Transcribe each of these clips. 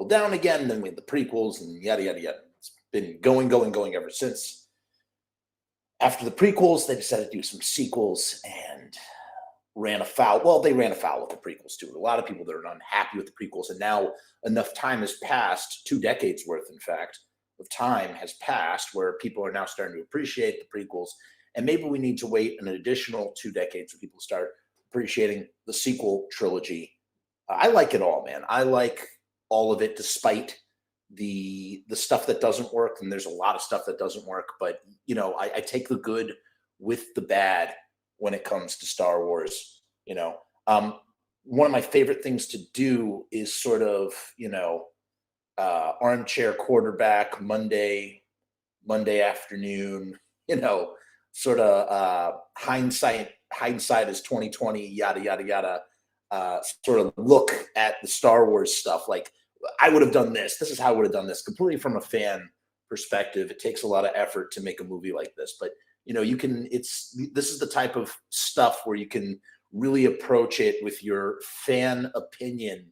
down again. Then we had the prequels and yada, yada, yada. It's been going ever since. After the prequels, they decided to do some sequels and ran afoul. Well, they ran afoul with the prequels too. A lot of people that are unhappy with the prequels, and now enough time has passed, 2 decades worth, in fact, of time has passed where people are now starting to appreciate the prequels. And maybe we need to wait an additional 2 decades for people to start appreciating the sequel trilogy. I like it all, man. I like all of it, despite the stuff that doesn't work. And there's a lot of stuff that doesn't work. But, I take the good with the bad when it comes to Star Wars. One of my favorite things to do is sort of, armchair quarterback Monday afternoon, sort of hindsight is 2020, yada, yada, yada, sort of look at the Star Wars stuff. Like, I would have done this. This is how I would have done this, completely from a fan perspective. It takes a lot of effort to make a movie like this, but this is the type of stuff where you can really approach it with your fan opinion.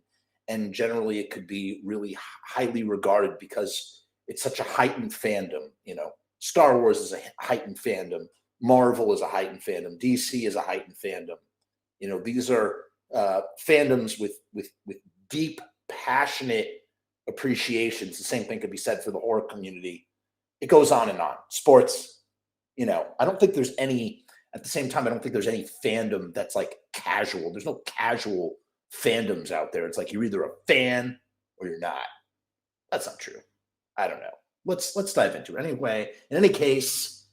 And generally it could be really highly regarded because it's such a heightened fandom. Star Wars is a heightened fandom. Marvel is a heightened fandom. DC is a heightened fandom. These are fandoms with deep, passionate appreciations. The same thing could be said for the horror community. It goes on and on. Sports, I don't think there's any, at the same time, I don't think there's any fandom that's like casual. There's no casual fandoms out there. It's like you're either a fan or you're not. That's not true. I don't know. Let's dive into it. Anyway, in any case,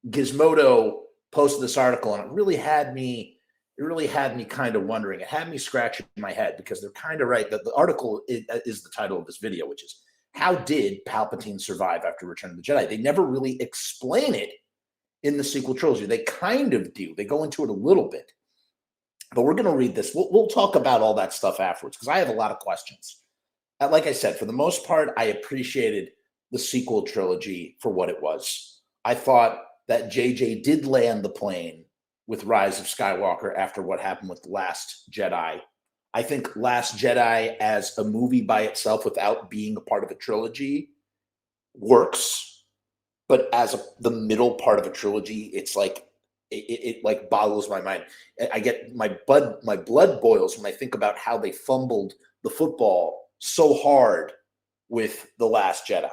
Gizmodo posted this article and it really had me kind of wondering. It had me scratching my head because they're kind of right. The article is the title of this video, which is How Did Palpatine Survive After Return of the Jedi? They never really explain it in the sequel trilogy. They kind of do. They go into it a little bit. But we're going to read this. We'll talk about all that stuff afterwards because I have a lot of questions. Like I said, for the most part, I appreciated the sequel trilogy for what it was. I thought that JJ did land the plane with Rise of Skywalker after what happened with Last Jedi. I think Last Jedi as a movie by itself without being a part of a trilogy works. But as the middle part of a trilogy, it's like, it like boggles my mind. I get my blood boils when I think about how they fumbled the football so hard with The Last Jedi.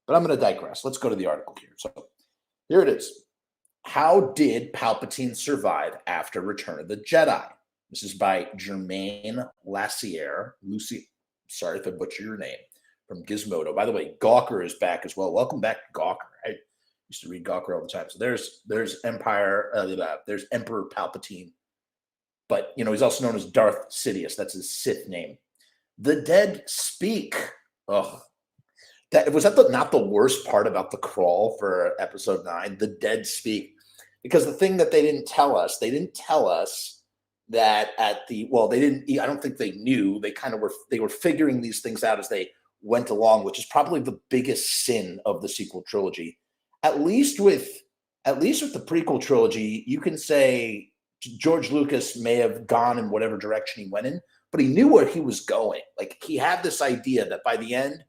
But I'm going to digress. Let's go to the article here. So here it is. How did Palpatine survive after Return of the Jedi? This is by Germain Lussier. Sorry if I butchered your name. From Gizmodo. By the way, Gawker is back as well. Welcome back to Gawker. I used to read Gawker all the time. So there's there's Emperor Palpatine. But, he's also known as Darth Sidious. That's his Sith name. The dead speak. Oh, was that not the worst part about the crawl for episode 9? The dead speak. Because the thing that they didn't tell us that I don't think they knew. They were figuring these things out as they went along, which is probably the biggest sin of the sequel trilogy. At least with the prequel trilogy, you can say George Lucas may have gone in whatever direction he went in, but he knew where he was going. Like, he had this idea that by the end,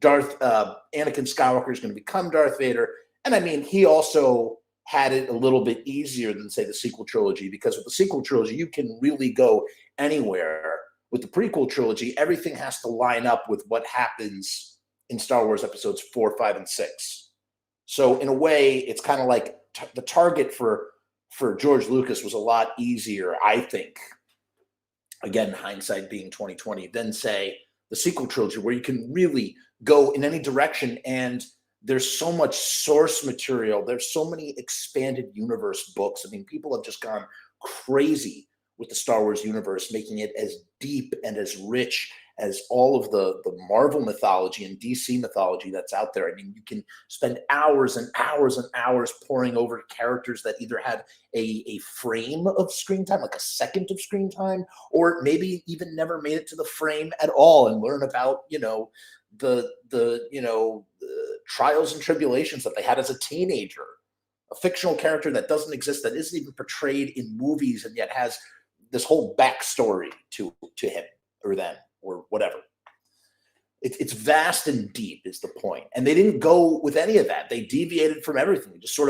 Anakin Skywalker is going to become Darth Vader. And I mean, he also had it a little bit easier than, say, the sequel trilogy, because with the sequel trilogy, you can really go anywhere. With the prequel trilogy, everything has to line up with what happens in Star Wars episodes 4, 5, and 6. So in a way, it's kind of like the target for George Lucas was a lot easier, I think. Again, hindsight being 2020, than say the sequel trilogy, where you can really go in any direction, and there's so much source material. There's so many expanded universe books. I mean, people have just gone crazy with the Star Wars universe, making it as deep and as rich as all of the Marvel mythology and DC mythology that's out there. I mean, you can spend hours and hours and hours poring over characters that either had a frame of screen time, like a second of screen time, or maybe even never made it to the frame at all, and learn about, the trials and tribulations that they had as a teenager. A fictional character that doesn't exist, that isn't even portrayed in movies, and yet has this whole backstory to him or them or whatever. it's vast and deep is the point. And they didn't go with any of that. They deviated from everything. They just sort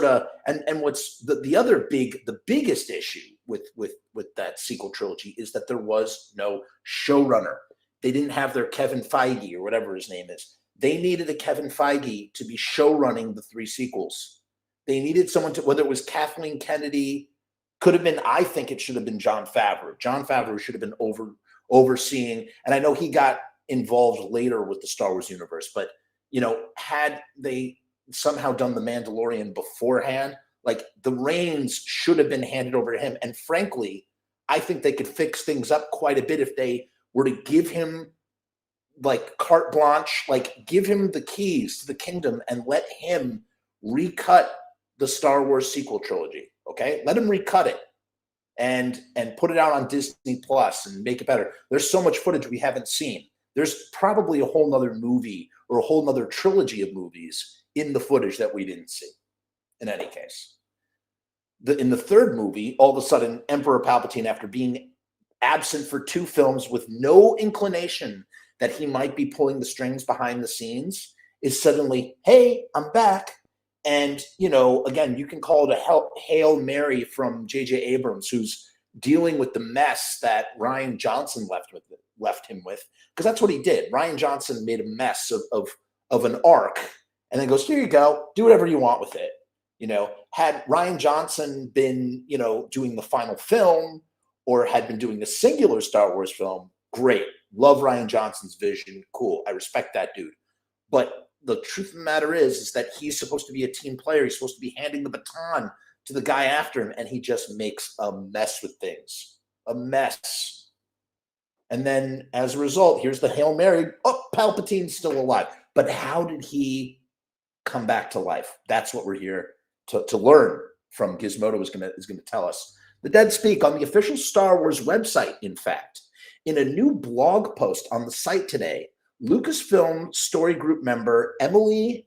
of and what's the biggest issue with that sequel trilogy is that there was no showrunner. They didn't have their Kevin Feige or whatever his name is. They needed a Kevin Feige to be show running the 3 sequels. They needed someone to, whether it was Kathleen Kennedy, could have been, I think it should have been Jon Favreau. Jon Favreau should have been overseeing, and I know he got involved later with the Star Wars universe, but had they somehow done The Mandalorian beforehand, like the reins should have been handed over to him. And frankly, I think they could fix things up quite a bit if they were to give him like carte blanche, like give him the keys to the kingdom and let him recut the Star Wars sequel trilogy. Okay, let him recut it and put it out on Disney Plus and make it better. There's so much footage we haven't seen. There's probably a whole nother movie or a whole nother trilogy of movies in the footage that we didn't see. In any case, in the third movie, all of a sudden, Emperor Palpatine, after being absent for 2 films with no inclination that he might be pulling the strings behind the scenes, is suddenly, hey, I'm back. And, again, you can call it a Hail Mary from J.J. Abrams, who's dealing with the mess that Rian Johnson left him with, because that's what he did. Rian Johnson made a mess of an arc and then goes, here you go, do whatever you want with it. Had Rian Johnson been, doing the final film or had been doing a singular Star Wars film, great. Love Rian Johnson's vision. Cool. I respect that dude. But the truth of the matter is that he's supposed to be a team player. He's supposed to be handing the baton to the guy after him, and he just makes a mess with things. A mess. And then as a result, here's the Hail Mary. Oh, Palpatine's still alive. But how did he come back to life? That's what we're here to learn from. Gizmodo is going to tell us. The dead speak on the official Star Wars website, in fact. In a new blog post on the site today, Lucasfilm Story Group member Emily,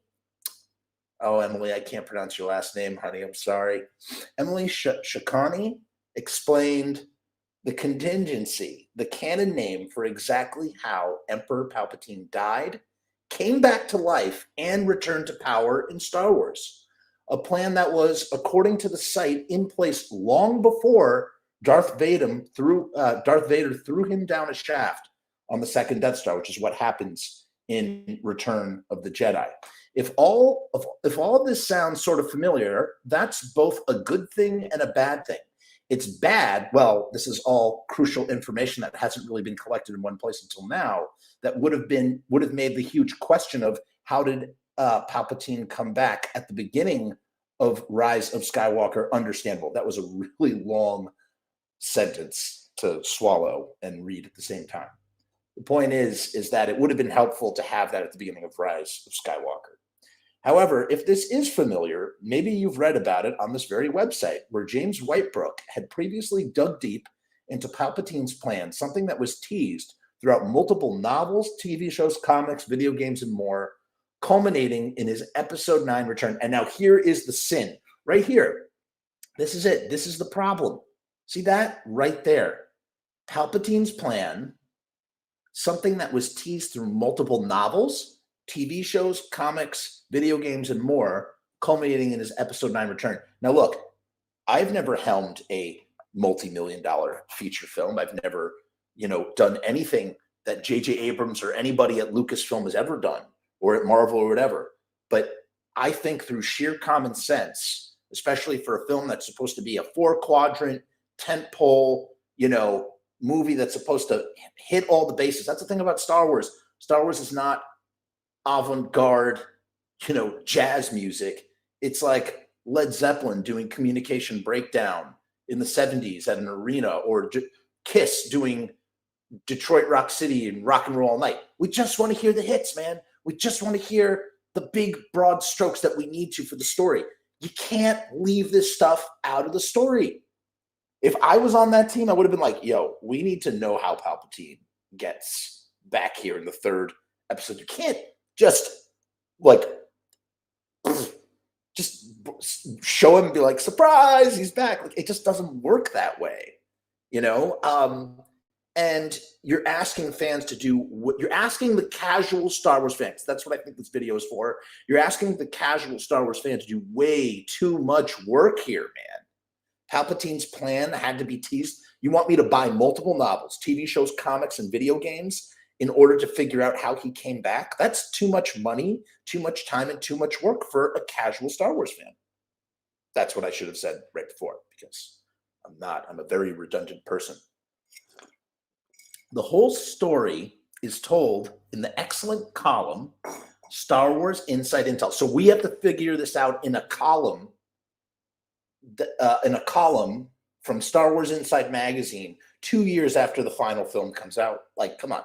I can't pronounce your last name, honey, I'm sorry. Emily Shakani explained the Contingency, the canon name for exactly how Emperor Palpatine died, came back to life, and returned to power in Star Wars. A plan that was, according to the site, in place long before Darth Vader threw him down a shaft on the second Death Star, which is what happens in Return of the Jedi. If all of this sounds sort of familiar, that's both a good thing and a bad thing. It's bad. Well, this is all crucial information that hasn't really been collected in one place until now. That would have made the huge question of how did Palpatine come back at the beginning of Rise of Skywalker understandable. That was a really long sentence to swallow and read at the same time. The point is that it would have been helpful to have that at the beginning of Rise of Skywalker. However, if this is familiar, maybe you've read about it on this very website where James Whitebrook had previously dug deep into Palpatine's plan, something that was teased throughout multiple novels, TV shows, comics, video games, and more, culminating in his Episode 9 return. And now here is the sin. Right here. This is it. This is the problem. See that? Right there. Palpatine's plan, something that was teased through multiple novels, TV shows, comics, video games, and more, culminating in his Episode 9 return. Now, look, I've never helmed a multi-million-dollar feature film. I've never, done anything that J.J. Abrams or anybody at Lucasfilm has ever done, or at Marvel or whatever. But I think through sheer common sense, especially for a film that's supposed to be a 4-quadrant, tentpole, movie that's supposed to hit all the bases. That's the thing about Star Wars. Star Wars is not avant-garde, jazz music. It's like Led Zeppelin doing Communication Breakdown in the 70s at an arena, or Kiss doing Detroit Rock City and Rock and Roll All Night. We just want to hear the hits, man. We just want to hear the big, broad strokes that we need to for the story. You can't leave this stuff out of the story. If I was on that team, I would have been like, yo, we need to know how Palpatine gets back here in the third episode. You can't just show him and be like, surprise, he's back. Like, it just doesn't work that way, And you're asking fans to do what you're asking the casual Star Wars fans. That's what I think this video is for. You're asking the casual Star Wars fan to do way too much work here, man. Palpatine's plan had to be teased. You want me to buy multiple novels, TV shows, comics, and video games in order to figure out how he came back? That's too much money, too much time, and too much work for a casual Star Wars fan. That's what I should have said right before, because I'm a very redundant person. The whole story is told in the excellent column, Star Wars Inside Intel. So we have to figure this out in a column, from Star Wars Inside Magazine 2 years after the final film comes out. Like, come on.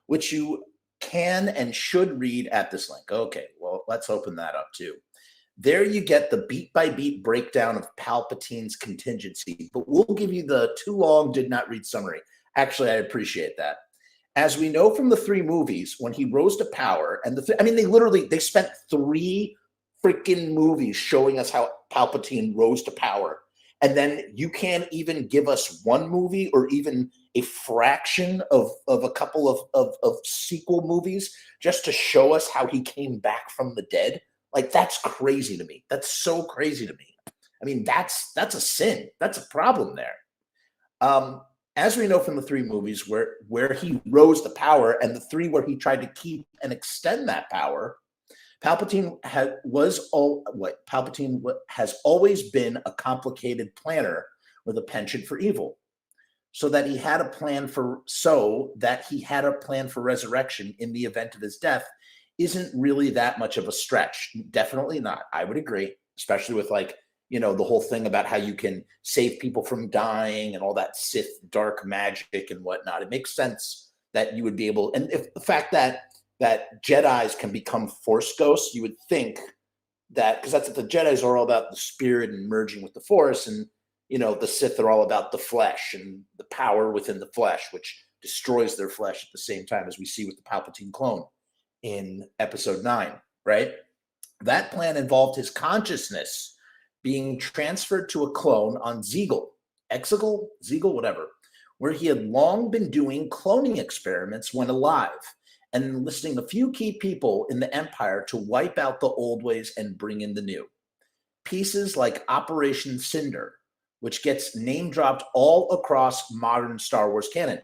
Which you can and should read at this link. Okay, well, let's open that up too. There you get the beat-by-beat breakdown of Palpatine's contingency, but we'll give you the too long did not read summary. Actually, I appreciate that. As we know from the 3 movies, when he rose to power, and they spent 3 freaking movies showing us how Palpatine rose to power. And then you can't even give us one movie or even a fraction of a couple of sequel movies just to show us how he came back from the dead. Like, that's crazy to me. That's so crazy to me. I mean, that's a sin. That's a problem there. As we know from the 3 movies where he rose to power, and the 3 where he tried to keep and extend that power, Palpatine has always been a complicated planner with a penchant for evil. So that he had a plan for resurrection in the event of his death isn't really that much of a stretch. Definitely not. I would agree, especially with the whole thing about how you can save people from dying and all that Sith dark magic and whatnot. It makes sense that you would be able, and if the fact that Jedis can become Force ghosts, you would think that, because that's what the Jedis are all about, the spirit and merging with the Force, and the Sith are all about the flesh and the power within the flesh, which destroys their flesh at the same time, as we see with the Palpatine clone in Episode 9, right? That plan involved his consciousness being transferred to a clone on Zegal, whatever, where he had long been doing cloning experiments when alive, and enlisting a few key people in the Empire to wipe out the old ways and bring in the new. Pieces like Operation Cinder, which gets name dropped all across modern Star Wars canon.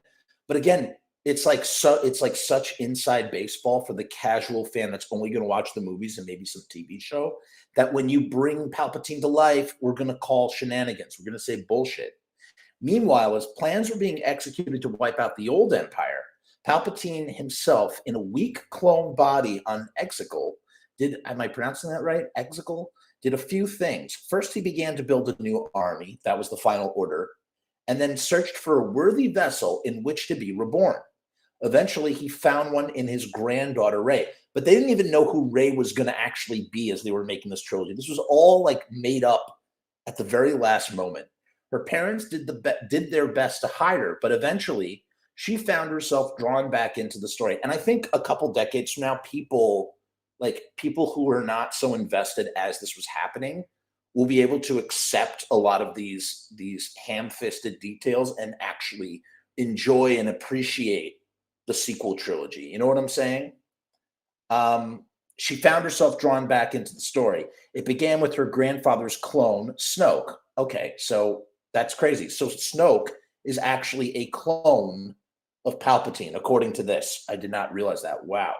But again, it's like such inside baseball for the casual fan that's only going to watch the movies and maybe some TV show, that when you bring Palpatine to life, we're going to call shenanigans. We're going to say bullshit. Meanwhile, as plans were being executed to wipe out the old Empire, Palpatine himself, in a weak clone body on Exegol, am I pronouncing that right? Exegol? Did a few things. First, he began to build a new army. That was the final order. And then searched for a worthy vessel in which to be reborn. Eventually, he found one in his granddaughter, Rey. But they didn't even know who Rey was going to actually be as they were making this trilogy. This was all made up at the very last moment. Her parents did their best to hide her, but eventually she found herself drawn back into the story. And I think a couple decades from now, people who are not so invested as this was happening will be able to accept a lot of these ham-fisted details and actually enjoy and appreciate the sequel trilogy. You know what I'm saying? She found herself drawn back into the story. It began with her grandfather's clone, Snoke. Okay, so that's crazy. So Snoke is actually a clone of Palpatine, according to this. I did not realize that. Wow.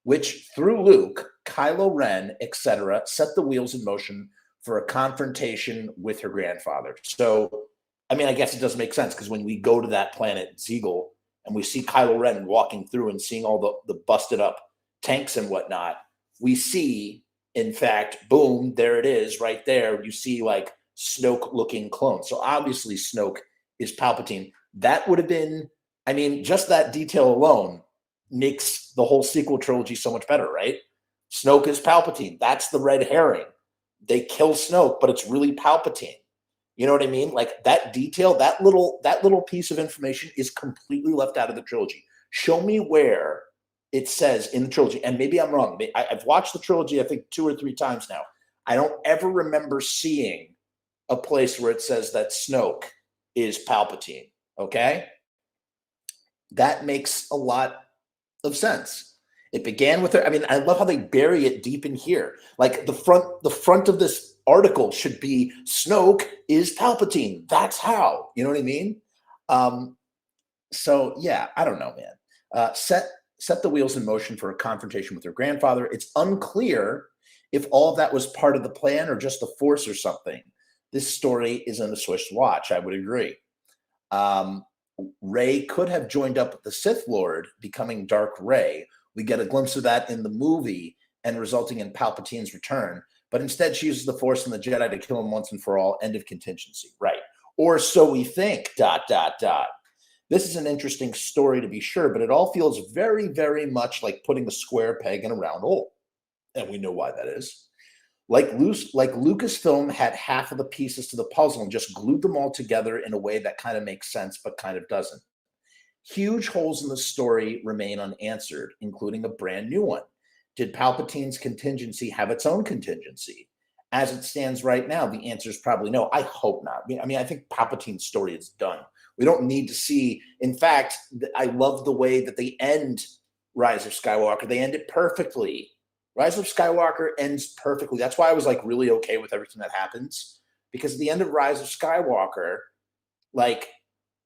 Which, through Luke, Kylo Ren, etc., set the wheels in motion for a confrontation with her grandfather. So, I mean, I guess it does make sense, because when we go to that planet, Zegal, and we see Kylo Ren walking through and seeing all the busted up tanks and whatnot, we see, in fact, boom, there it is right there. You see Snoke-looking clone. So obviously Snoke is Palpatine. That would have been, I mean, just that detail alone makes the whole sequel trilogy so much better, right? Snoke is Palpatine. That's the red herring. They kill Snoke, but it's really Palpatine. You know what I mean? That detail, that little piece of information is completely left out of the trilogy. Show me where it says in the trilogy, and maybe I'm wrong. I've watched the trilogy, I think 2 or 3 times now. I don't ever remember seeing a place where it says that Snoke is Palpatine. Okay? that makes a lot of sense. It began with her. I mean, I love how they bury it deep in here. Like the front of this article should be Snoke is Palpatine. That's how. You know what I mean? So yeah, I don't know, man. Set the wheels in motion for a confrontation with her grandfather. It's unclear if all of that was part of the plan or just the Force or something. This story isn't a Swiss watch. I would agree. Rey could have joined up with the Sith Lord, becoming Dark Rey. We get a glimpse of that in the movie and resulting in Palpatine's return. But instead, she uses the Force and the Jedi to kill him once and for all. End of contingency. Right. Or so we think, ... This is an interesting story to be sure, but it all feels very, very much like putting a square peg in a round hole. And we know why that is. Like Lucasfilm had half of the pieces to the puzzle and just glued them all together in a way that kind of makes sense, but kind of doesn't. Huge holes in the story remain unanswered, including a brand new one. Did Palpatine's contingency have its own contingency? As it stands right now, the answer is probably no. I hope not. I mean, I think Palpatine's story is done. We don't need to see. In fact, I love the way that they end Rise of Skywalker. They end it perfectly. Rise of Skywalker ends perfectly. That's why I was like really okay with everything that happens, because at the end of Rise of Skywalker, like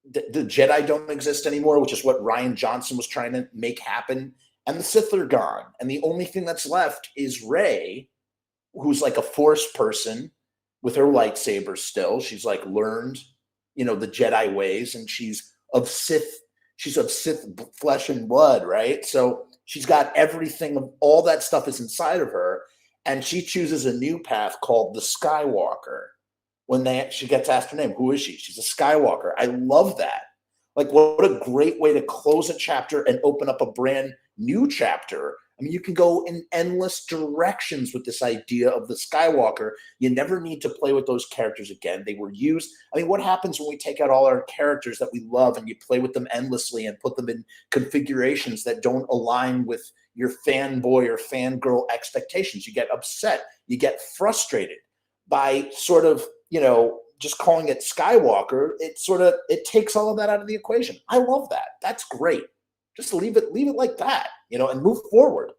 the Jedi don't exist anymore, which is what Rian Johnson was trying to make happen. And the Sith are gone. And the only thing that's left is Rey, who's like a Force person with her lightsaber still. She's like learned, the Jedi ways, and she's of Sith flesh and blood, right? So she's got everything, all that stuff is inside of her, and she chooses a new path called the Skywalker. When she gets asked her name, who is she? She's a Skywalker. I love that. Like, what a great way to close a chapter and open up a brand new chapter. I mean, you can go in endless directions with this idea of the Skywalker. You never need to play with those characters again. They were used. I mean, what happens when we take out all our characters that we love and you play with them endlessly and put them in configurations that don't align with your fanboy or fangirl expectations? You get upset. You get frustrated by sort of, just calling it Skywalker. It takes all of that out of the equation. I love that. That's great. Just leave it like that, and move forward.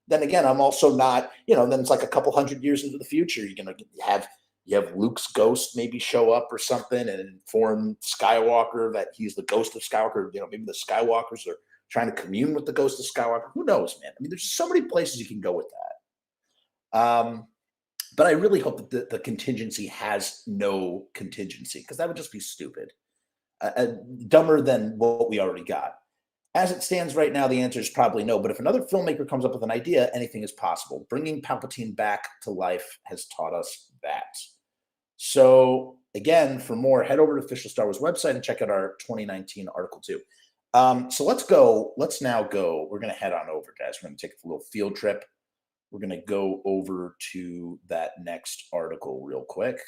Then again, I'm also not, then it's like a couple hundred years into the future. You're going to have Luke's ghost maybe show up or something and inform Skywalker that he's the ghost of Skywalker. Maybe the Skywalkers are trying to commune with the ghost of Skywalker. Who knows, man? I mean, there's so many places you can go with that. But I really hope that the contingency has no contingency, because that would just be stupid, dumber than what we already got. As it stands right now, the answer is probably no. But if another filmmaker comes up with an idea, anything is possible. Bringing Palpatine back to life has taught us that. So again, for more, head over to the official Star Wars website and check out our 2019 article too. So let's now go. We're going to head on over, guys. We're going to take a little field trip. We're going to go over to that next article real quick.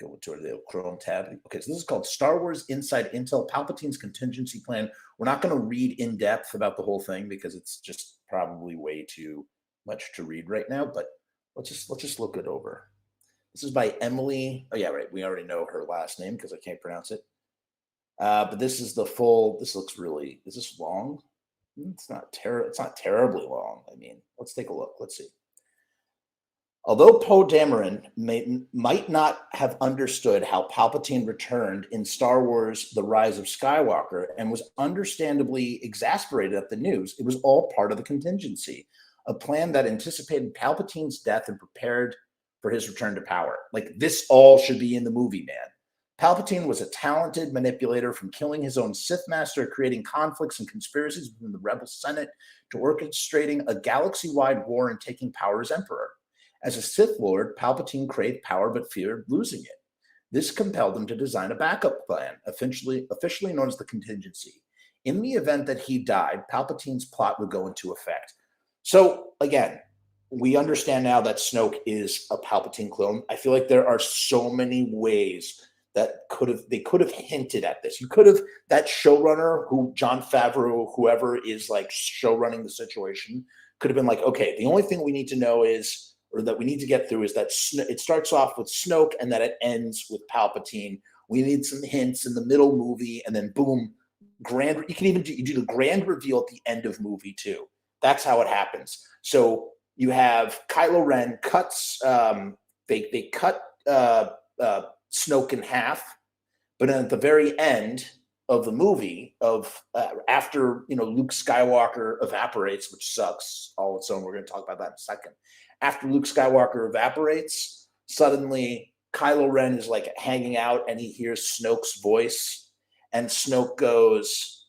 Go to the Chrome tab. Okay, so this is called Star Wars Inside Intel, Palpatine's Contingency Plan. We're not going to read in depth about the whole thing because it's just probably way too much to read right now, but let's just look it over. This is by Emily. Oh yeah, right. We already know her last name because I can't pronounce it. But this is the full. This looks really. Is this long? It's not terribly long. I mean, let's take a look. Let's see. Although Poe Dameron might not have understood how Palpatine returned in Star Wars The Rise of Skywalker and was understandably exasperated at the news, it was all part of the contingency, a plan that anticipated Palpatine's death and prepared for his return to power. Like, this all should be in the movie, man. Palpatine was a talented manipulator, from killing his own Sith master, creating conflicts and conspiracies within the Rebel Senate, to orchestrating a galaxy-wide war and taking power as Emperor. As a Sith Lord, Palpatine craved power but feared losing it. This compelled him to design a backup plan, officially known as the Contingency. In the event that he died, Palpatine's plot would go into effect. So, again, we understand now that Snoke is a Palpatine clone. I feel like there are so many ways that they could have hinted at this. You could have, that showrunner, who Jon Favreau, whoever is like showrunning the situation, could have been like, okay, the only thing we need to know is, or that we need to get through, is that it starts off with Snoke and that it ends with Palpatine. We need some hints in the middle movie, and then boom, you can even do the grand reveal at the end of movie 2. That's how it happens. So you have Kylo Ren cuts, they cut Snoke in half, but then at the very end of the movie, after Luke Skywalker evaporates, which sucks all its own. We're going to talk about that in a second. After Luke Skywalker evaporates, suddenly Kylo Ren is like hanging out, and he hears Snoke's voice, and Snoke's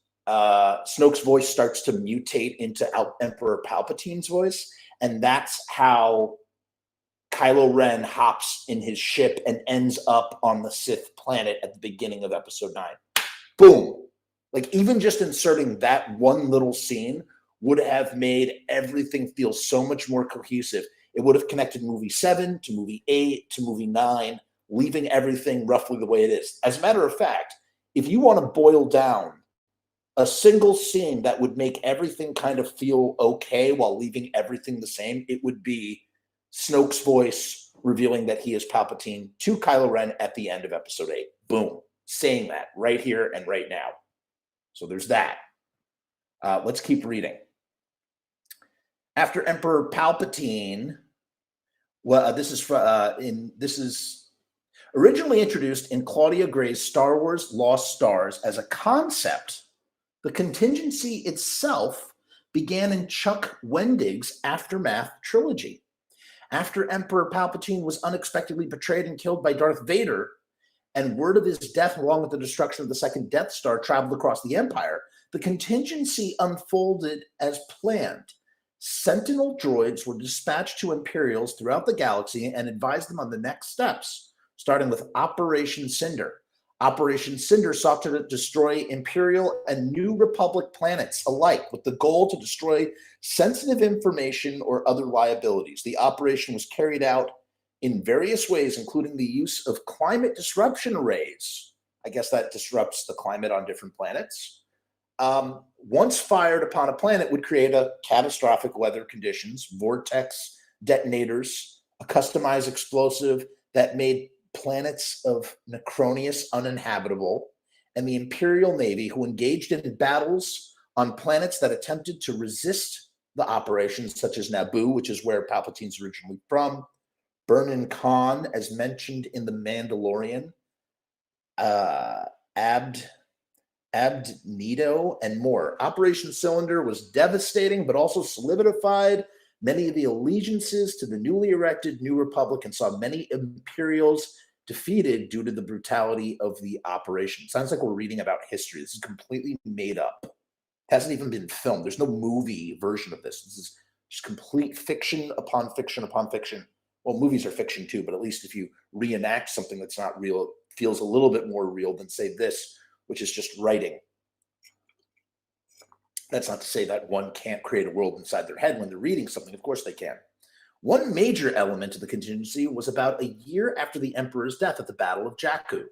voice starts to mutate into Emperor Palpatine's voice, and that's how Kylo Ren hops in his ship and ends up on the Sith planet at the beginning of Episode 9. Boom. Like, even just inserting that one little scene would have made everything feel so much more cohesive. It would have connected movie 7 to movie 8 to movie 9, leaving everything roughly the way it is. As a matter of fact, if you want to boil down a single scene that would make everything kind of feel okay while leaving everything the same, it would be Snoke's voice revealing that he is Palpatine to Kylo Ren at the end of Episode 8. Boom. Saying that right here and right now. So there's that. Let's keep reading. After Emperor Palpatine, this is originally introduced in Claudia Gray's Star Wars Lost Stars as a concept. The contingency itself began in Chuck Wendig's Aftermath trilogy. After Emperor Palpatine was unexpectedly betrayed and killed by Darth Vader, and word of his death along with the destruction of the second Death Star traveled across the Empire, the contingency unfolded as planned. Sentinel droids were dispatched to Imperials throughout the galaxy and advised them on the next steps, starting with Operation Cinder. Operation Cinder sought to destroy Imperial and New Republic planets alike, with the goal to destroy sensitive information or other liabilities. The operation was carried out in various ways, including the use of climate disruption arrays. I guess that disrupts the climate on different planets. Once fired upon a planet, would create a catastrophic weather conditions, vortex detonators, a customized explosive that made planets of Necronius uninhabitable, and the Imperial Navy, who engaged in battles on planets that attempted to resist the operations, such as Naboo, which is where Palpatine's originally from, Burnin Khan, as mentioned in The Mandalorian, Abednego, and more. Operation Cylinder was devastating, but also solidified many of the allegiances to the newly erected New Republic and saw many Imperials defeated due to the brutality of the operation. Sounds like we're reading about history. This is completely made up. It hasn't even been filmed. There's no movie version of this. This is just complete fiction upon fiction upon fiction. Well, movies are fiction too, but at least if you reenact something that's not real, it feels a little bit more real than, say, this, which is just writing. That's not to say that one can't create a world inside their head when they're reading something. Of course they can. One major element of the contingency was about a year after the Emperor's death at the Battle of Jakku.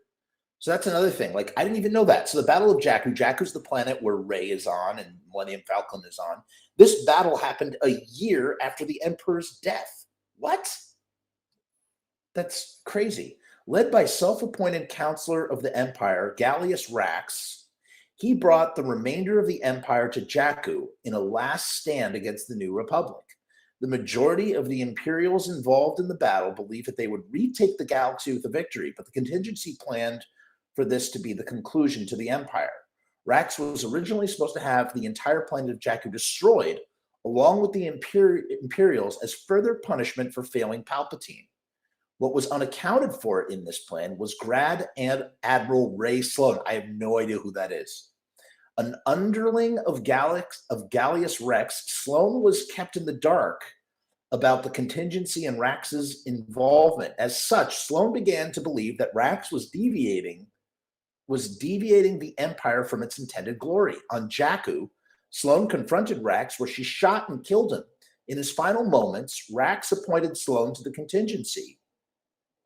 So that's another thing. Like, I didn't even know that. So the Battle of Jakku, Jakku's the planet where Rey is on and Millennium Falcon is on. This battle happened a year after the Emperor's death. What? That's crazy. Led by self-appointed counselor of the Empire, Gallius Rax, he brought the remainder of the Empire to Jakku in a last stand against the New Republic. The majority of the Imperials involved in the battle believed that they would retake the galaxy with a victory, but the contingency planned for this to be the conclusion to the Empire. Rax was originally supposed to have the entire planet of Jakku destroyed, along with the Imperials, as further punishment for failing Palpatine. What was unaccounted for in this plan was Grad and Admiral Ray Sloan. I have no idea who that is. An underling of Gallius Rex, Sloan was kept in the dark about the contingency and Rax's involvement. As such, Sloan began to believe that Rax was deviating the Empire from its intended glory. On Jakku, Sloan confronted Rax, where she shot and killed him. In his final moments, Rax appointed Sloan to the contingency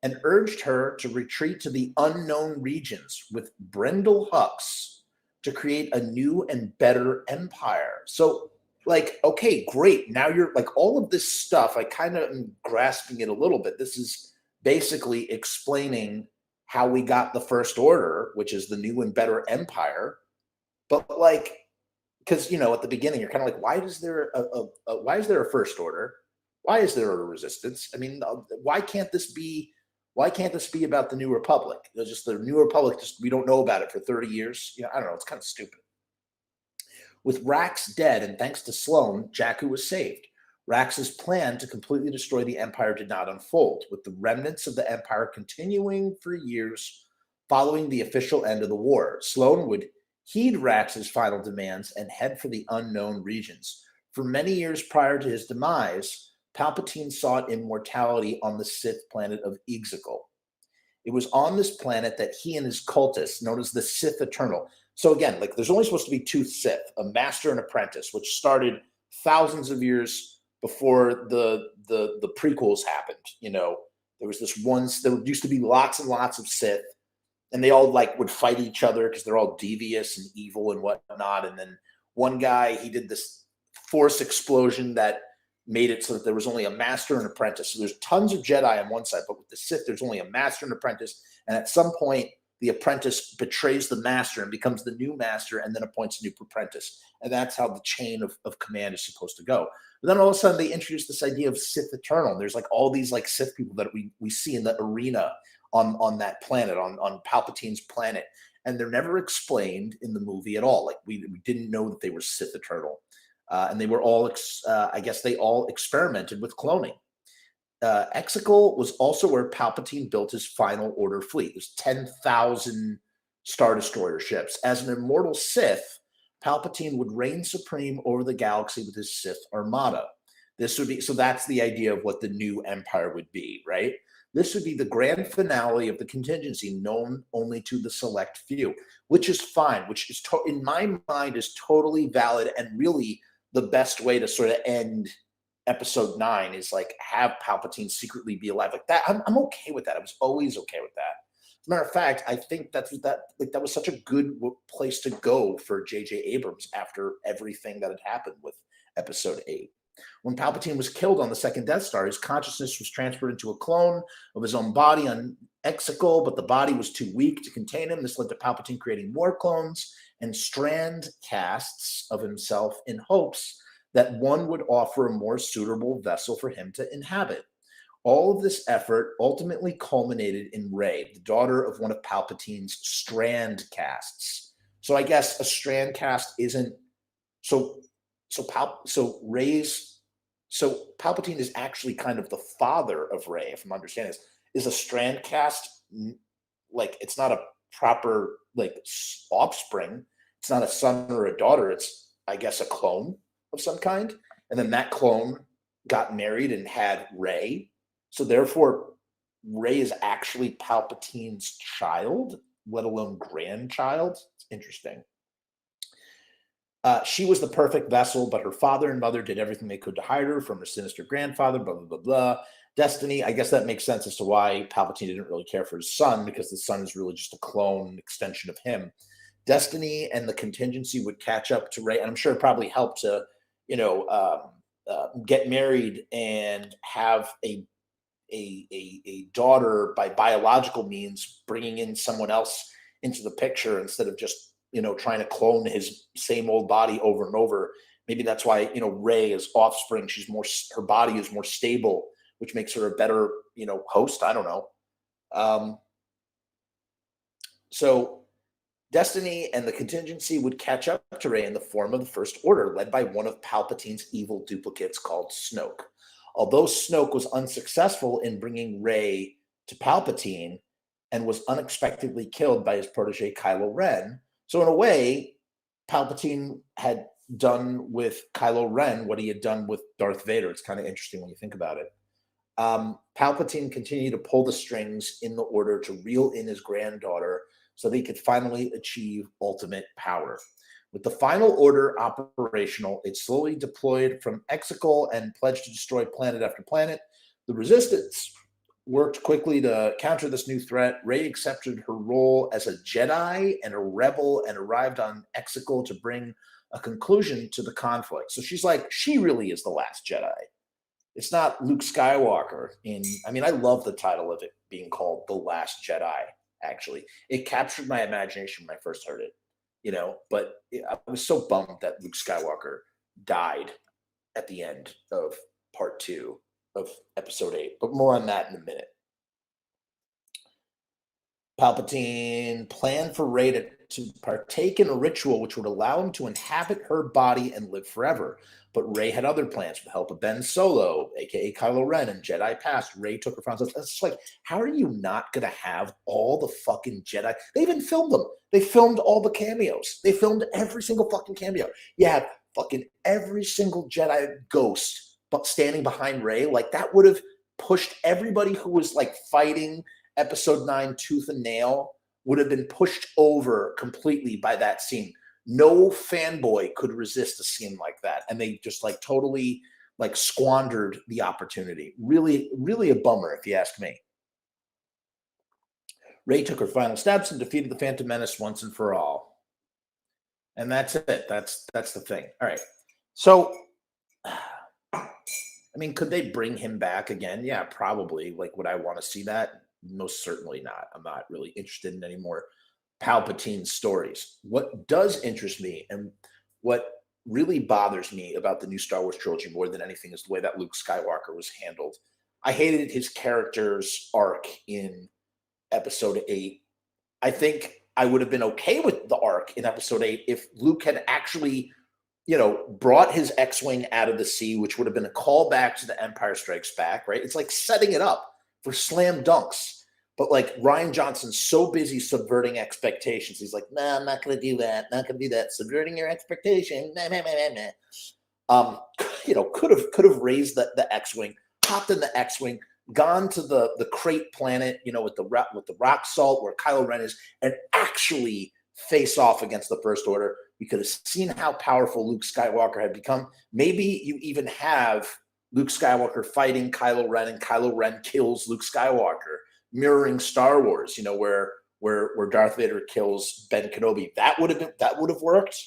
and urged her to retreat to the unknown regions with Brendel Hux to create a new and better empire. So, like, okay, great. Now you're like, all of this stuff, I kind of am grasping it a little bit. This is basically explaining how we got the First Order, which is the new and better empire. But like, because at the beginning you're kind of like, why is there why is there a first order? Why is there a resistance? I mean, why can't this be about the New Republic? It's just the New Republic. Just we don't know about it for 30 years. I don't know. It's kind of stupid. With Rax dead, and thanks to Sloane, Jakku was saved. Rax's plan to completely destroy the Empire did not unfold, with the remnants of the Empire continuing for years following the official end of the war. Sloane would heed Rax's final demands and head for the unknown regions. For many years prior to his demise, Palpatine sought immortality on the Sith planet of Exegol. It was on this planet that he and his cultists, known as the Sith Eternal. So again, like there's only supposed to be two Sith, a master and apprentice, which started thousands of years before the prequels happened. There was this one. There used to be lots and lots of Sith, and they all like would fight each other because they're all devious and evil and whatnot. And then one guy, he did this force explosion that made it so that there was only a master and apprentice. So there's tons of Jedi on one side, but with the Sith, there's only a master and apprentice. And at some point, the apprentice betrays the master and becomes the new master and then appoints a new apprentice. And that's how the chain of command is supposed to go. But then all of a sudden, they introduce this idea of Sith Eternal. There's like all these like Sith people that we see in the arena on that planet, on Palpatine's planet. And they're never explained in the movie at all. Like we didn't know that they were Sith Eternal. And they were all, I guess they all experimented with cloning. Exegol was also where Palpatine built his final order fleet. It was 10,000 Star Destroyer ships. As an immortal Sith, Palpatine would reign supreme over the galaxy with his Sith armada. This would be, so that's the idea of what the new empire would be, right? This would be the grand finale of the contingency, known only to the select few, which is fine, which is, in my mind, is totally valid and really the best way to sort of end episode 9 is like have Palpatine secretly be alive like that. I'm okay with that. I was always okay with that. As a matter of fact, I think that was such a good place to go for J.J. Abrams after everything that had happened with episode 8. When Palpatine was killed on the second Death Star, his consciousness was transferred into a clone of his own body on Exegol, but the body was too weak to contain him. This led to Palpatine creating more clones and strand casts of himself in hopes that one would offer a more suitable vessel for him to inhabit. All of this effort ultimately culminated in Rey, the daughter of one of Palpatine's strand casts. So I guess a strand cast isn't so Palpatine is actually kind of the father of Rey, if I'm understanding this. Is a strand cast like it's not a proper like offspring? It's not a son or a daughter. It's, I guess, a clone of some kind. And then that clone got married and had Rey. So therefore, Rey is actually Palpatine's child, let alone grandchild. It's interesting. She was the perfect vessel, but her father and mother did everything they could to hide her from her sinister grandfather, blah, blah, blah, blah. Destiny, I guess that makes sense as to why Palpatine didn't really care for his son, because the son is really just a clone extension of him. Destiny and the contingency would catch up to Rey, and I'm sure it probably helped to, get married and have a daughter by biological means, bringing in someone else into the picture instead of just trying to clone his same old body over and over. Maybe that's why, Rey is offspring. Her body is more stable, which makes her a better, host. I don't know. So Destiny and the contingency would catch up to Rey in the form of the First Order, led by one of Palpatine's evil duplicates called Snoke. Although Snoke was unsuccessful in bringing Rey to Palpatine and was unexpectedly killed by his protege Kylo Ren, so in a way, Palpatine had done with Kylo Ren what he had done with Darth Vader. It's kind of interesting when you think about it. Palpatine continued to pull the strings in the Order to reel in his granddaughter so that he could finally achieve ultimate power. With the final Order operational, it slowly deployed from Exegol and pledged to destroy planet after planet. The Resistance worked quickly to counter this new threat. Rey accepted her role as a Jedi and a rebel and arrived on Exegol to bring a conclusion to the conflict. So she really is the last Jedi. It's not Luke Skywalker. I love the title of it being called The Last Jedi, actually. It captured my imagination when I first heard it. but I was so bummed that Luke Skywalker died at the end of part 2 of episode 8, but more on that in a minute. Palpatine planned for Rey to partake in a ritual which would allow him to inhabit her body and live forever. But Rey had other plans with the help of Ben Solo, aka Kylo Ren, and Jedi past. Rey took her from us. It's like, how are you not going to have all the fucking Jedi? They even filmed them. They filmed all the cameos. They filmed every single fucking cameo. You have fucking every single Jedi ghost standing behind Rey. Like, that would have pushed everybody who was like fighting episode 9 tooth and nail, would have been pushed over completely by that scene. No fanboy could resist a scene like that. And they just like totally like squandered the opportunity. Really, really a bummer, if you ask me. Rey took her final steps and defeated the Phantom Menace once and for all. And that's it. That's the thing. All right. So, I mean, could they bring him back again? Yeah, probably. Like, would I want to see that? Most certainly not. I'm not really interested in any more Palpatine stories. What does interest me and what really bothers me about the new Star Wars trilogy more than anything is the way that Luke Skywalker was handled. I hated his character's arc in episode 8. I think I would have been okay with the arc in episode 8 if Luke had actually, brought his X-Wing out of the sea, which would have been a callback to the Empire Strikes Back, right? It's like setting it up for slam dunks. But like Rian Johnson's so busy subverting expectations. He's like, nah, I'm not going to do that. Not going to do that. Subverting your expectation. Could have raised the X-Wing, hopped in the X-Wing, gone to the Crate planet, with the rock salt where Kylo Ren is, and actually face off against the First Order. We could have seen how powerful Luke Skywalker had become. Maybe you even have Luke Skywalker fighting Kylo Ren, and Kylo Ren kills Luke Skywalker, mirroring Star Wars, where Darth Vader kills Ben Kenobi. That would have worked.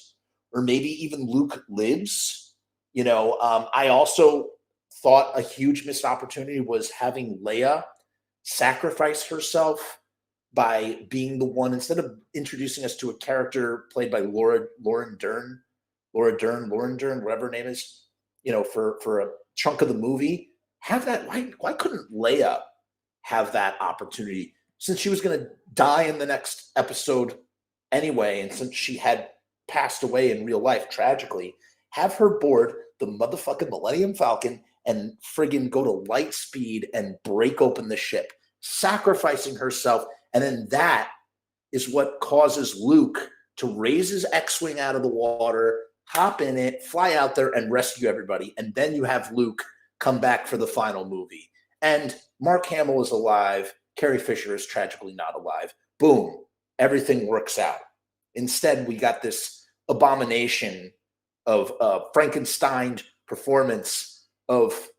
Or maybe even Luke lives. I also thought a huge missed opportunity was having Leia sacrifice herself by being the one, instead of introducing us to a character played by Laura Dern, whatever her name is, for a chunk of the movie, have that. Why couldn't Leia have that opportunity, since she was going to die in the next episode anyway, and since she had passed away in real life tragically, have her board the motherfucking Millennium Falcon and friggin' go to light speed and break open the ship, sacrificing herself. And then that is what causes Luke to raise his X-Wing out of the water, hop in it, fly out there, and rescue everybody. And then you have Luke come back for the final movie. And Mark Hamill is alive. Carrie Fisher is tragically not alive. Boom. Everything works out. Instead, we got this abomination of Frankenstein performance of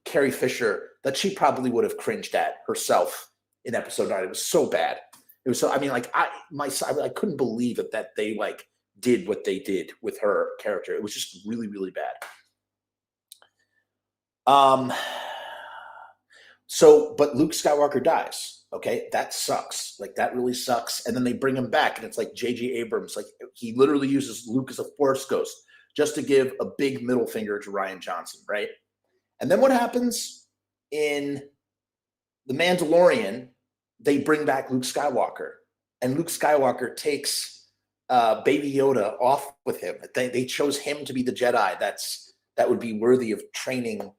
Carrie Fisher that she probably would have cringed at herself in episode 9. It was so bad. It was so, I couldn't believe it that they did what they did with her character. It was just really, really bad. But Luke Skywalker dies. Okay, that sucks. That really sucks. And then they bring him back, and it's like J.J. Abrams. He literally uses Luke as a Force ghost just to give a big middle finger to Rian Johnson, right? And then what happens in The Mandalorian? They bring back Luke Skywalker, and Luke Skywalker takes Baby Yoda off with him. They chose him to be the Jedi that would be worthy of training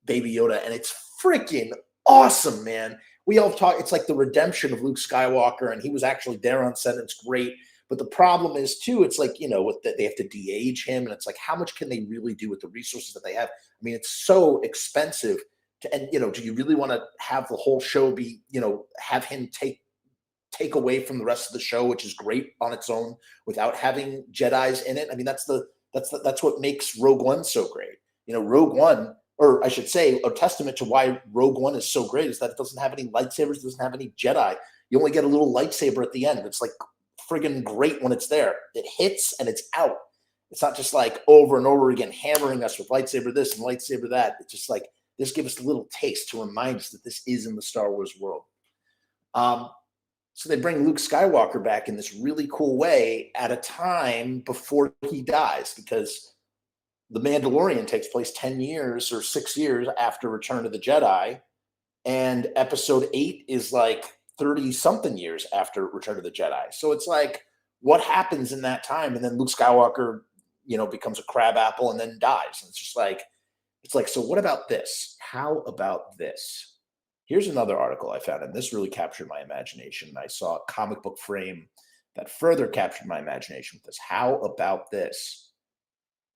Baby Yoda, and it's freaking awesome, man. We all talk, it's like the redemption of Luke Skywalker, and he was actually there on set. It's great. But the problem is, too, it's like, they have to de-age him, and it's like, how much can they really do with the resources that they have? I mean, it's so expensive. And, do you really want to have the whole show be, have him take away from the rest of the show, which is great on its own, without having Jedis in it? I mean, that's what makes Rogue One so great. Rogue One, or I should say, a testament to why Rogue One is so great, is that it doesn't have any lightsabers, it doesn't have any Jedi. You only get a little lightsaber at the end. It's friggin' great when it's there. It hits and it's out. It's not just over and over again hammering us with lightsaber this and lightsaber that. It's just this gives us a little taste to remind us that this is in the Star Wars world. So they bring Luke Skywalker back in this really cool way at a time before he dies, because The Mandalorian takes place 10 years or 6 years after Return of the Jedi, and episode 8 is like 30 something years after Return of the Jedi. So it's like, what happens in that time? And then Luke Skywalker, becomes a crab apple and then dies. And it's like, so what about this? How about this? Here's another article I found, and this really captured my imagination. I saw a comic book frame that further captured my imagination with this. How about this?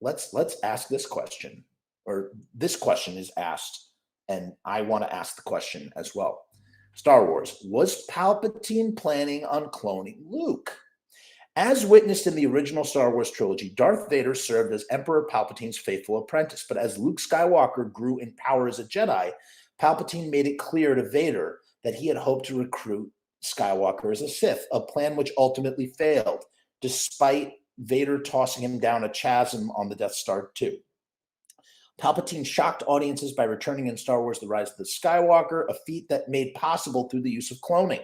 Let's ask this question, or this question is asked, and I want to ask the question as well. Star Wars, was Palpatine planning on cloning Luke? As witnessed in the original Star Wars trilogy, Darth Vader served as Emperor Palpatine's faithful apprentice, but as Luke Skywalker grew in power as a Jedi, Palpatine made it clear to Vader that he had hoped to recruit Skywalker as a Sith, a plan which ultimately failed, despite Vader tossing him down a chasm on the Death Star 2. Palpatine shocked audiences by returning in Star Wars: The Rise of the Skywalker, a feat that made possible through the use of cloning,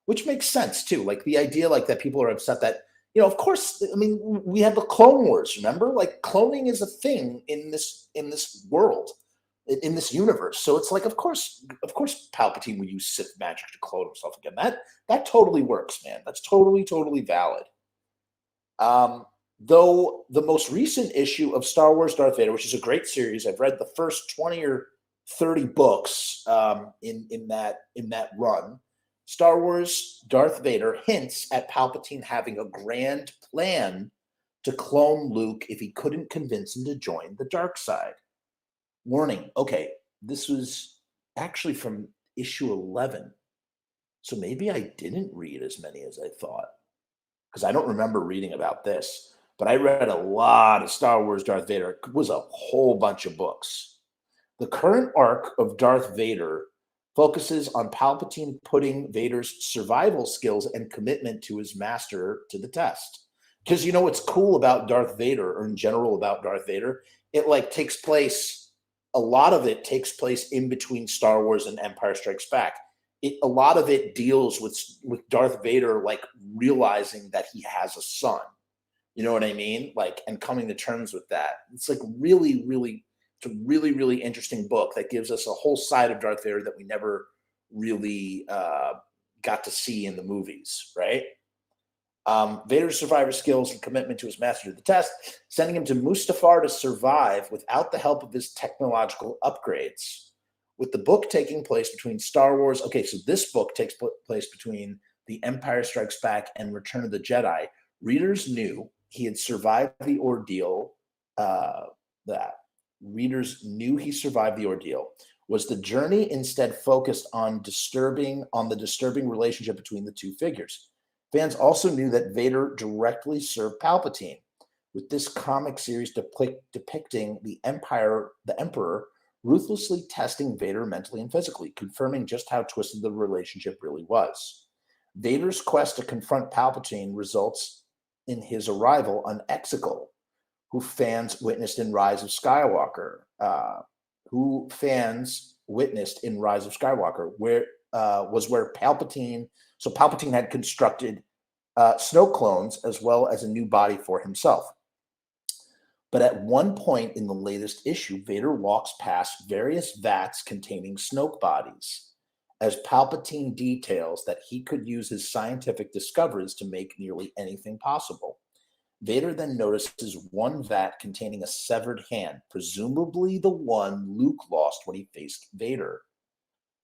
which makes sense too. Like the idea, like that people are upset that, of course, I mean, we had the Clone Wars, remember? Like cloning is a thing in this world, in this universe. So it's like, of course, Palpatine would use Sith magic to clone himself again. That totally works, man. That's totally, totally valid. Though the most recent issue of Star Wars Darth Vader, which is a great series, I've read the first 20 or 30 books in that run. Star Wars Darth Vader hints at Palpatine having a grand plan to clone Luke if he couldn't convince him to join the dark side. Warning, okay, this was actually from issue 11. So maybe I didn't read as many as I thought, because I don't remember reading about this. But I read a lot of Star Wars Darth Vader. It was a whole bunch of books. The current arc of Darth Vader focuses on Palpatine putting Vader's survival skills and commitment to his master to the test. Because what's cool about Darth Vader, or in general about Darth Vader, a lot of it takes place in between Star Wars and Empire Strikes Back. A lot of it deals with Darth Vader, like realizing that he has a son. You know what I mean? Like, and coming to terms with that. It's like really, really, it's a really, really interesting book that gives us a whole side of Darth Vader that we never really got to see in the movies, right? Vader's survivor skills and commitment to his master to the test, sending him to Mustafar to survive without the help of his technological upgrades. With the book taking place between Star Wars, okay, so this book takes place between The Empire Strikes Back and Return of the Jedi. Readers knew he had survived the ordeal. He survived the ordeal. Was the journey instead focused on the disturbing relationship between the two figures? Fans also knew that Vader directly served Palpatine, with this comic series depicting the Emperor ruthlessly testing Vader mentally and physically, confirming just how twisted the relationship really was. Vader's quest to confront Palpatine results in his arrival on Exegol, who fans witnessed in Rise of Skywalker, where Palpatine. So Palpatine had constructed Snoke clones as well as a new body for himself. But at one point in the latest issue, Vader walks past various vats containing Snoke bodies, as Palpatine details that he could use his scientific discoveries to make nearly anything possible. Vader then notices one vat containing a severed hand, presumably the one Luke lost when he faced Vader.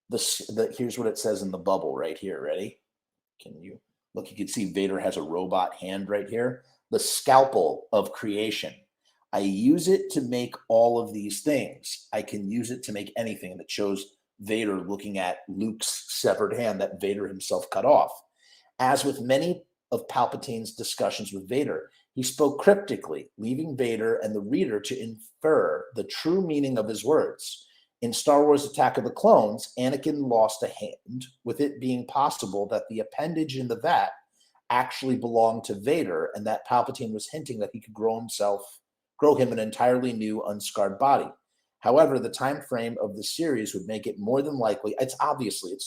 Here's what it says in the bubble right here. Ready? Can you look? You can see Vader has a robot hand right here. The scalpel of creation. I use it to make all of these things. I can use it to make anything. And it shows Vader looking at Luke's severed hand that Vader himself cut off. As with many of Palpatine's discussions with Vader, he spoke cryptically, leaving Vader and the reader to infer the true meaning of his words. In Star Wars Attack of the Clones, Anakin lost a hand, with it being possible that the appendage in the vat actually belonged to Vader, and that Palpatine was hinting that he could grow him an entirely new, unscarred body. However, the time frame of the series would make it more than likely, it's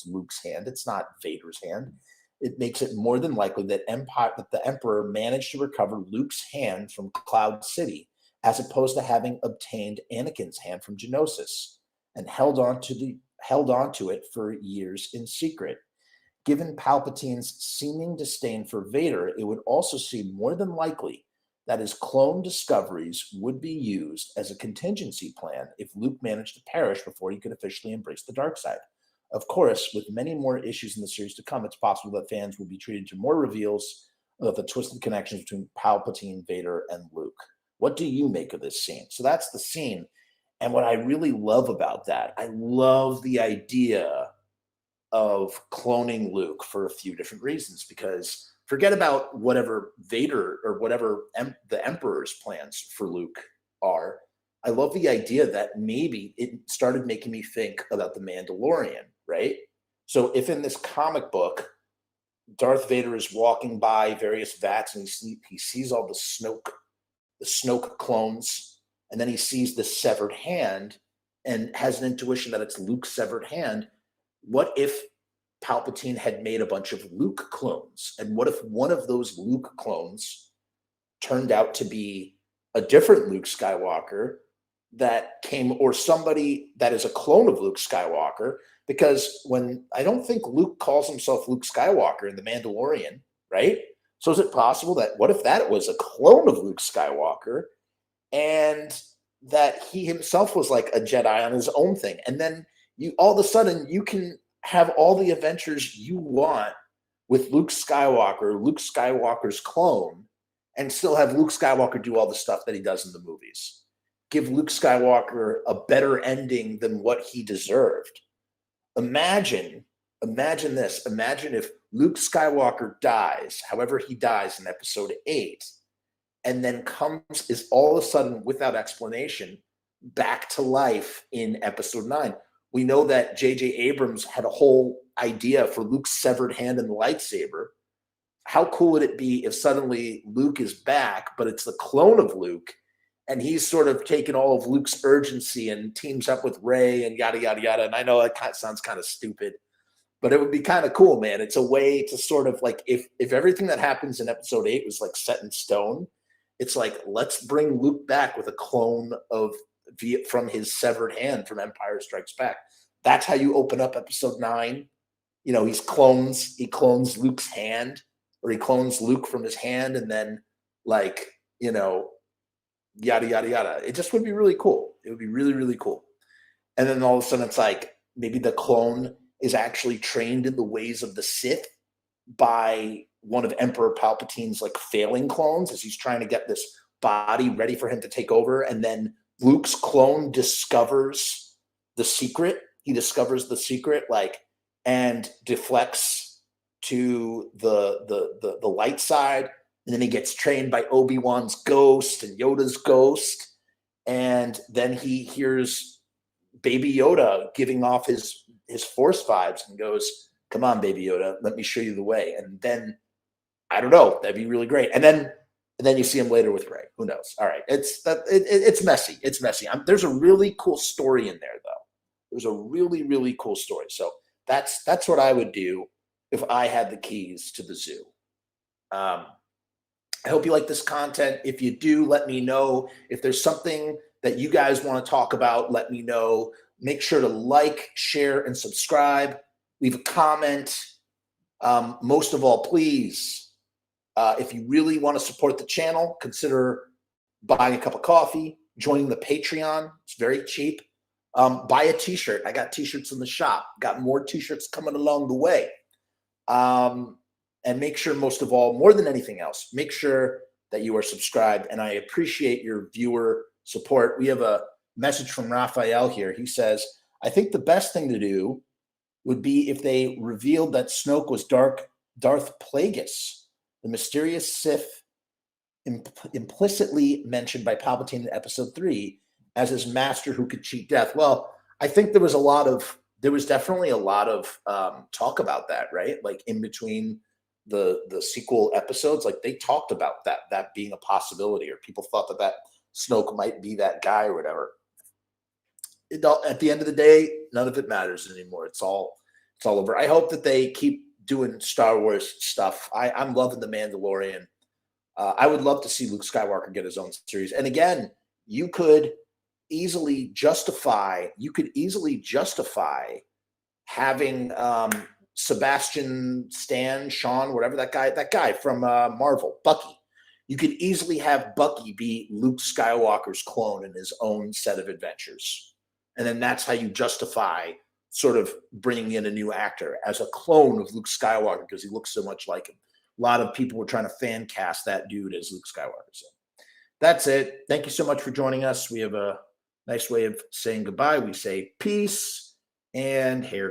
Luke's hand, it's not Vader's hand, it makes it more than likely that the Emperor managed to recover Luke's hand from Cloud City, as opposed to having obtained Anakin's hand from Geonosis and held on to it for years in secret. Given Palpatine's seeming disdain for Vader, it would also seem more than likely that his clone discoveries would be used as a contingency plan if Luke managed to perish before he could officially embrace the dark side. Of course, with many more issues in the series to come, it's possible that fans will be treated to more reveals of the twisted connections between Palpatine, Vader, and Luke. What do you make of this scene? So that's the scene. And what I really love about that, I love the idea of cloning Luke for a few different reasons, because forget about whatever Vader or whatever the Emperor's plans for Luke are. I love the idea that maybe it started making me think about the Mandalorian, right? So if in this comic book, Darth Vader is walking by various vats and he sees all the Snoke clones, and then he sees the severed hand and has an intuition that it's Luke's severed hand. What if Palpatine had made a bunch of Luke clones? And what if one of those Luke clones turned out to be a different Luke Skywalker that came, or somebody that is a clone of Luke Skywalker? Because I don't think Luke calls himself Luke Skywalker in The Mandalorian, right? So is it possible that, what if that was a clone of Luke Skywalker and that he himself was like a Jedi on his own thing? And then all of a sudden you can have all the adventures you want with Luke Skywalker, Luke Skywalker's clone, and still have Luke Skywalker do all the stuff that he does in the movies. Give Luke Skywalker a better ending than what he deserved. Imagine this. Imagine if Luke Skywalker dies, however he dies in episode 8, and then is all of a sudden, without explanation, back to life in episode 9. We know that J.J. Abrams had a whole idea for Luke's severed hand and the lightsaber. How cool would it be if suddenly Luke is back, but it's the clone of Luke, and he's sort of taken all of Luke's urgency and teams up with Rey and yada, yada, yada. And I know that sounds kind of stupid, but it would be kind of cool, man. It's a way to sort of like, if everything that happens in episode 8 was like set in stone, it's like, let's bring Luke back with a clone from his severed hand from Empire Strikes Back. That's how you open up episode 9. You know, he clones Luke's hand, or he clones Luke from his hand, and then, like, you know, yada, yada, yada. It just would be really cool. It would be really, really cool. And then all of a sudden it's like, maybe the clone is actually trained in the ways of the Sith by one of Emperor Palpatine's like failing clones, as he's trying to get this body ready for him to take over. And then Luke's clone discovers the secret. He discovers the secret, like, and deflects to the light side. And then he gets trained by Obi-Wan's ghost and Yoda's ghost. And then he hears Baby Yoda giving off his Force vibes and goes, "Come on, Baby Yoda, let me show you the way." And then, I don't know, that'd be really great. And then you see him later with Rey. Who knows? All right, it's messy. It's messy. There's a really cool story in there, though. There's a really, really cool story. So that's what I would do if I had the keys to the zoo. I hope you like this content. If you do, let me know. If there's something that you guys want to talk about, let me know. Make sure to like, share, and subscribe. Leave a comment. Most of all, please, if you really want to support the channel, consider buying a cup of coffee, joining the Patreon. It's very cheap. Buy a t-shirt. I got t-shirts in the shop. Got more t-shirts coming along the way. And make sure, most of all, more than anything else, make sure that you are subscribed. And I appreciate your viewer support. We have a message from Raphael here. He says, "I think the best thing to do would be if they revealed that Snoke was Darth Plagueis, the mysterious Sith implicitly mentioned by Palpatine in episode 3 as his master who could cheat death." Well, I think there was definitely a lot of talk about that, right? Like in between the sequel episodes, like they talked about that being a possibility, or people thought that Snoke might be that guy or whatever. At the end of the day, none of it matters anymore. It's all over. I hope that they keep doing Star Wars stuff. I'm loving The Mandalorian. I would love to see Luke Skywalker get his own series. And again, you could easily justify having Sebastian Stan, Sean, whatever that guy from Marvel, Bucky. You could easily have Bucky be Luke Skywalker's clone in his own set of adventures. And then that's how you justify sort of bringing in a new actor as a clone of Luke Skywalker because he looks so much like him. A lot of people were trying to fan cast that dude as Luke Skywalker. So that's it. Thank you so much for joining us. We have a nice way of saying goodbye. We say peace and hair.